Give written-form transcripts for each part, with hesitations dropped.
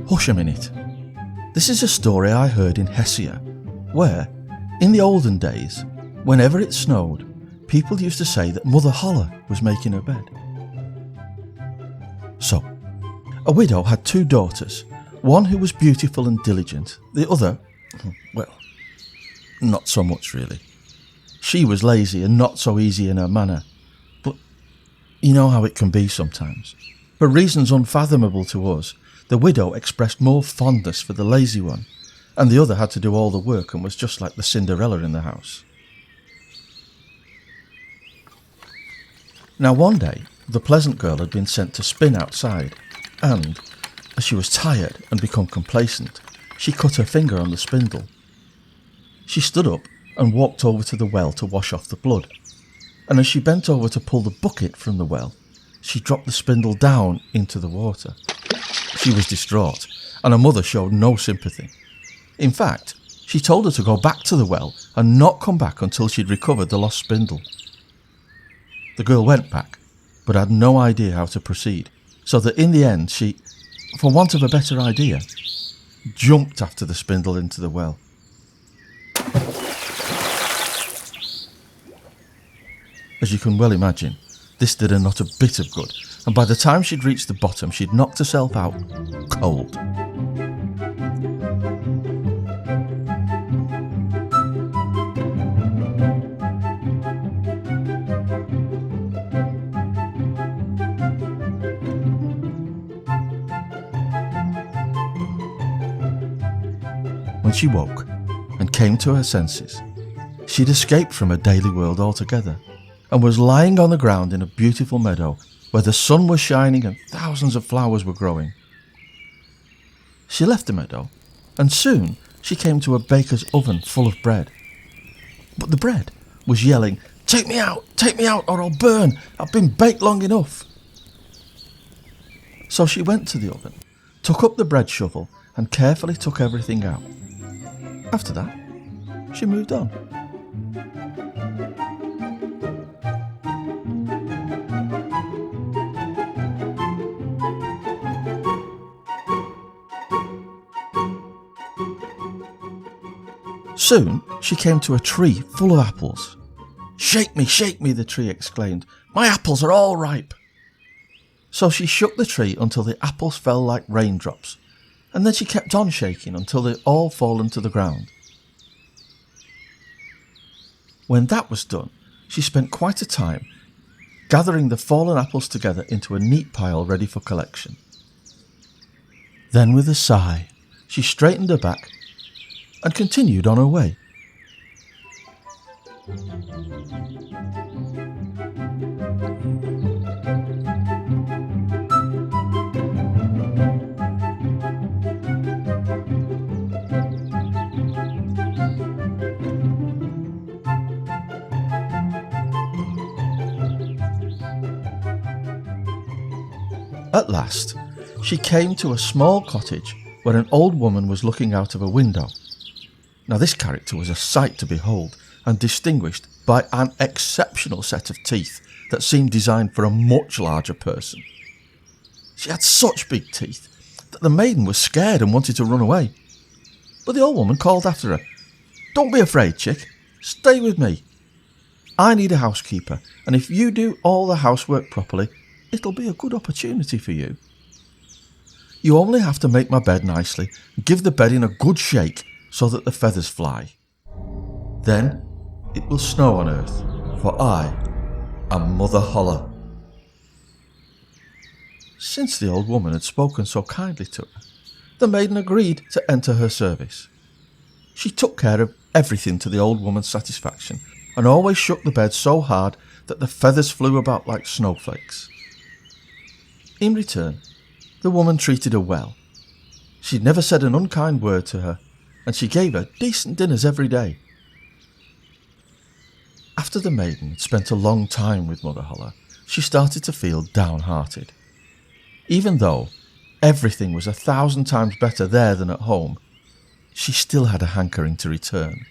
Hush a minute. This is a story I heard in Hessia, where, in the olden days, whenever it snowed, people used to say that Mother Holle was making her bed. So, a widow had 2 daughters, one who was beautiful and diligent, the other, well, not so much really. She was lazy and not so easy in her manner, but you know how it can be sometimes. For reasons unfathomable to us, the widow expressed more fondness for the lazy one, and the other had to do all the work and was just like the Cinderella in the house. Now one day, the pleasant girl had been sent to spin outside, and, as she was tired and become complacent, she cut her finger on the spindle. She stood up and walked over to the well to wash off the blood, and as she bent over to pull the bucket from the well, she dropped the spindle down into the water. She was distraught, and her mother showed no sympathy. In fact, she told her to go back to the well and not come back until she'd recovered the lost spindle. The girl went back, but had no idea how to proceed, so that in the end she, for want of a better idea, jumped after the spindle into the well. As you can well imagine, this did her not a bit of good, and by the time she'd reached the bottom, she'd knocked herself out cold. When she woke and came to her senses, she'd escaped from her daily world altogether and was lying on the ground in a beautiful meadow where the sun was shining and thousands of flowers were growing. She left the meadow, and soon she came to a baker's oven full of bread. But the bread was yelling, take me out, or I'll burn. I've been baked long enough." So she went to the oven, took up the bread shovel and carefully took everything out. After that, she moved on. Soon she came to a tree full of apples. Shake me, the tree exclaimed. "My apples are all ripe." So she shook the tree until the apples fell like raindrops, and then she kept on shaking until they all fallen to the ground. When that was done, she spent quite a time gathering the fallen apples together into a neat pile ready for collection. Then with a sigh, she straightened her back and continued on her way. At last, she came to a small cottage where an old woman was looking out of a window. Now this character was a sight to behold, and distinguished by an exceptional set of teeth that seemed designed for a much larger person. She had such big teeth that the maiden was scared and wanted to run away. But the old woman called after her, "Don't be afraid, chick. Stay with me. I need a housekeeper, and if you do all the housework properly, it'll be a good opportunity for you. You only have to make my bed nicely and give the bedding a good shake so that the feathers fly. Then it will snow on earth, for I am Mother Holle." Since the old woman had spoken so kindly to her, the maiden agreed to enter her service. She took care of everything to the old woman's satisfaction, and always shook the bed so hard that the feathers flew about like snowflakes. In return, the woman treated her well. She'd never said an unkind word to her, and she gave her decent dinners every day. After the maiden had spent a long time with Mother Holle, she started to feel downhearted. Even though everything was 1,000 times better there than at home, she still had a hankering to return.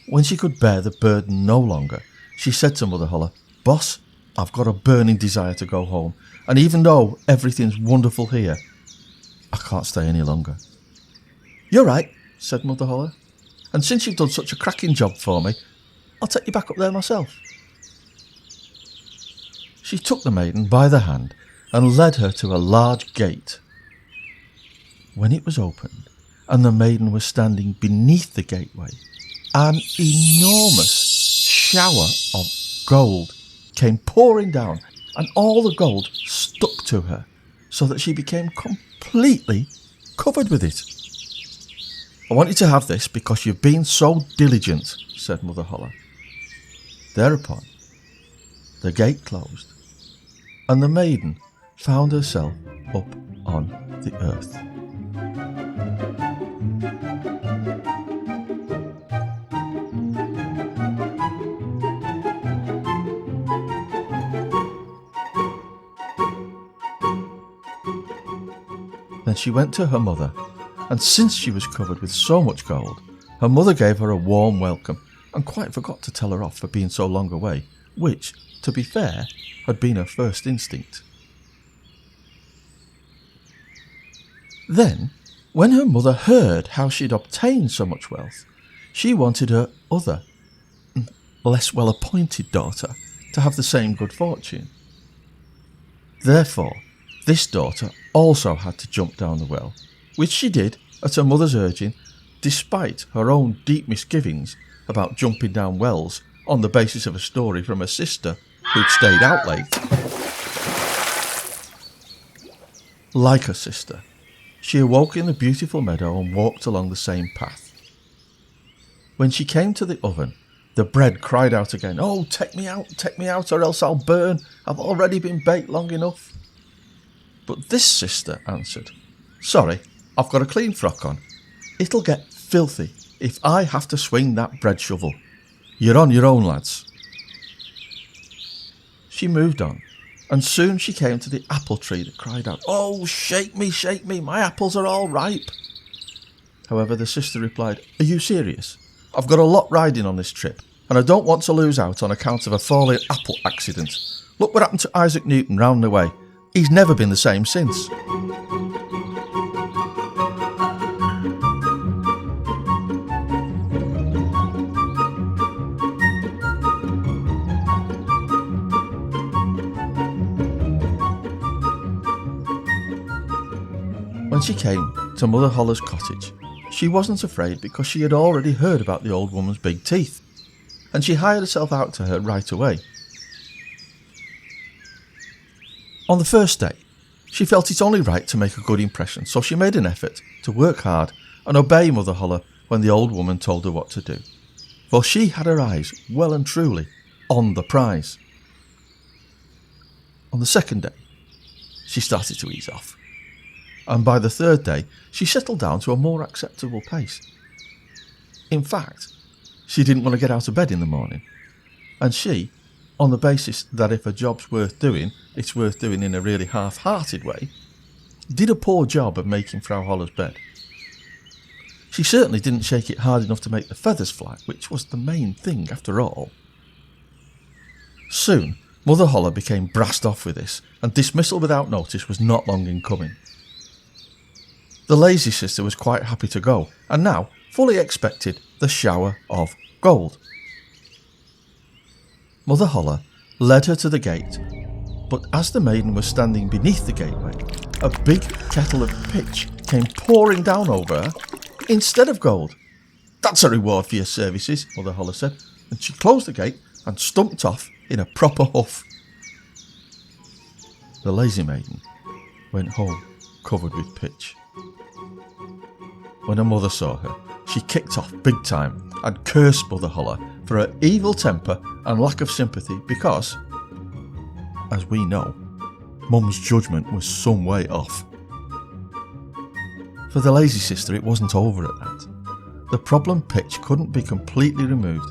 When she could bear the burden no longer, she said to Mother Holle, "Boss, I've got a burning desire to go home, and even though everything's wonderful here, I can't stay any longer." "You're right," said Mother Holle, "and since you've done such a cracking job for me, I'll take you back up there myself." She took the maiden by the hand and led her to a large gate. When it was opened, and the maiden was standing beneath the gateway, an enormous shower of gold came pouring down, and all the gold stuck to her, so that she became completely covered with it. "I want you to have this because you've been so diligent," said Mother Holle. Thereupon, the gate closed, and the maiden found herself up on the earth. Then she went to her mother, and since she was covered with so much gold, her mother gave her a warm welcome and quite forgot to tell her off for being so long away, which, to be fair, had been her first instinct. Then, when her mother heard how she had obtained so much wealth, she wanted her other, less well-appointed daughter to have the same good fortune. Therefore, this daughter also had to jump down the well, which she did at her mother's urging, despite her own deep misgivings about jumping down wells on the basis of a story from her sister who'd stayed out late. Like her sister, she awoke in the beautiful meadow and walked along the same path. When she came to the oven, the bread cried out again, "Oh, take me out, or else I'll burn. I've already been baked long enough." But this sister answered, "Sorry, I've got a clean frock on. It'll get filthy if I have to swing that bread shovel. You're on your own, lads." She moved on, and soon she came to the apple tree that cried out, "Oh, shake me, my apples are all ripe." However, the sister replied, "Are you serious? I've got a lot riding on this trip, and I don't want to lose out on account of a falling apple accident. Look what happened to Isaac Newton round the way. He's never been the same since." When she came to Mother Holle's cottage, she wasn't afraid because she had already heard about the old woman's big teeth, and she hired herself out to her right away. On the first day, she felt it only right to make a good impression, so she made an effort to work hard and obey Mother Holle when the old woman told her what to do, for she had her eyes well and truly on the prize. On the second day, she started to ease off, and by the third day, she settled down to a more acceptable pace. In fact, she didn't want to get out of bed in the morning, and she, on the basis that if a job's worth doing, it's worth doing in a really half-hearted way, did a poor job of making Frau Holle's bed. She certainly didn't shake it hard enough to make the feathers fly, which was the main thing after all. Soon, Mother Holle became brassed off with this, and dismissal without notice was not long in coming. The lazy sister was quite happy to go, and now fully expected the shower of gold. Mother Holle led her to the gate, but as the maiden was standing beneath the gateway, a big kettle of pitch came pouring down over her instead of gold. "That's a reward for your services," Mother Holle said, and she closed the gate and stumped off in a proper huff. The lazy maiden went home covered with pitch. When her mother saw her, she kicked off big time and cursed Mother Holle for her evil temper and lack of sympathy because, as we know, Mum's judgment was some way off. For the lazy sister, it wasn't over at that. The problem pitch couldn't be completely removed,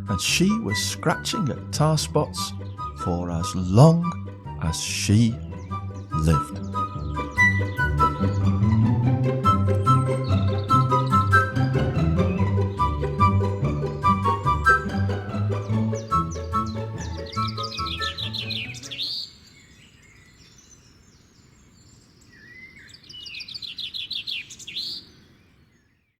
and she was scratching at tar spots for as long as she lived.